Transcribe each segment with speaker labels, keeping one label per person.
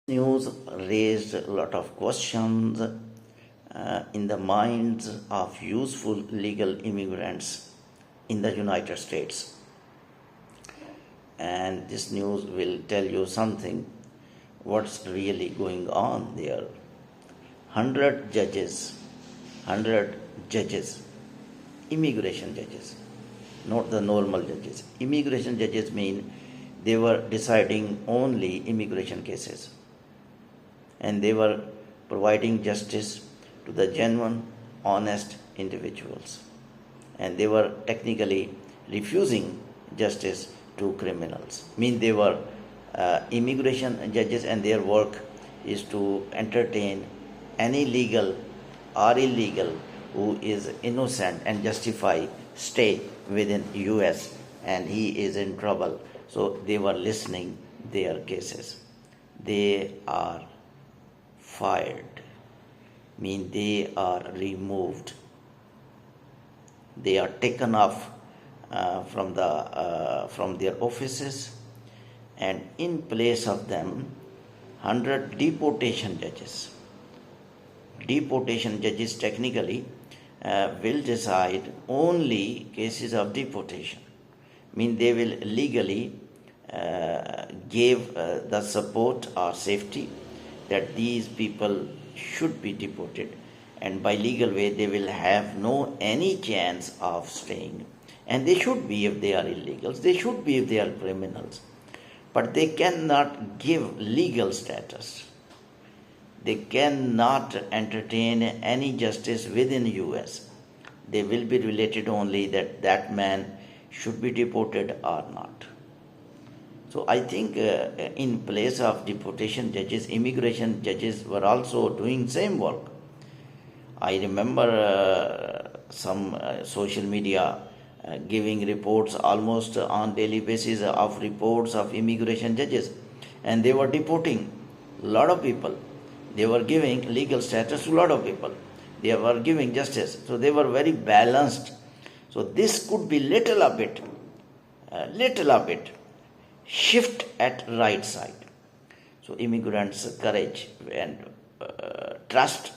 Speaker 1: News raised a lot of questions in the minds of useful legal immigrants in the United States. And this news will tell you something what's really going on there. 100 judges, immigration judges, not the normal judges. Immigration judges mean they were deciding only immigration cases, and they were providing justice to the genuine, honest individuals. And they were technically refusing justice to criminals. Mean they were immigration judges, and their work is to entertain any legal or illegal who is innocent and justify stay within US and he is in trouble. So they were listening their cases. They are fired, mean they are removed. They are taken off from their offices, and in place of them, 100 deportation judges. Deportation judges technically will decide only cases of deportation. Mean they will legally give the support or safety that these people should be deported, and by legal way they will have no any chance of staying. And they should be if they are illegals, they should be if they are criminals, but they cannot give legal status. They cannot entertain any justice within US. They will be related only that man should be deported or not. So I think in place of deportation judges, immigration judges were also doing same work. I remember some social media giving reports almost on daily basis of reports of immigration judges, and they were deporting a lot of people. They were giving legal status to a lot of people. They were giving justice. So they were very balanced. So this could be little a bit shift at right side. So immigrants' courage and trust,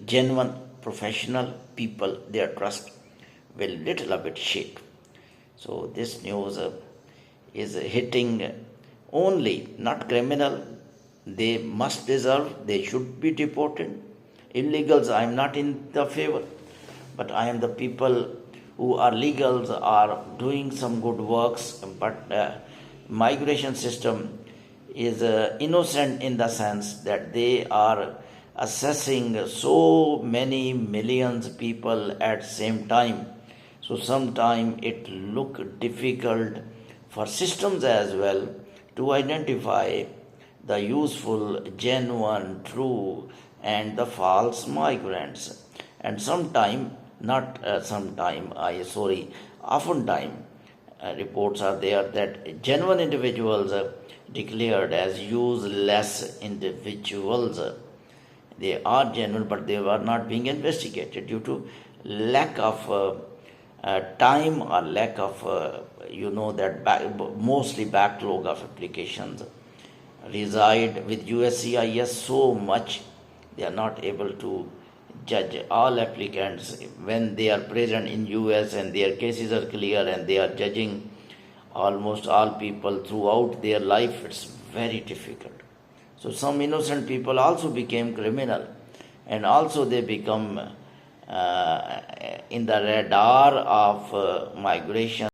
Speaker 1: genuine professional people, their trust will little a bit shake. So this news is hitting only, not criminal. They must deserve, they should be deported. Illegals, I am not in the favor, but I am the people who are legals, are doing some good works, but migration system is innocent in the sense that they are assessing so many millions people at same time. So sometime it look difficult for systems as well to identify the useful, genuine, true, and the false migrants. And oftentimes reports are there that genuine individuals are declared as useless individuals. They are genuine, but they are not being investigated due to lack of time or lack of, mostly backlog of applications reside with USCIS so much, they are not able to judge all applicants when they are present in US and their cases are clear and they are judging almost all people throughout their life. It's very difficult. So some innocent people also became criminal, and also they become in the radar of migration.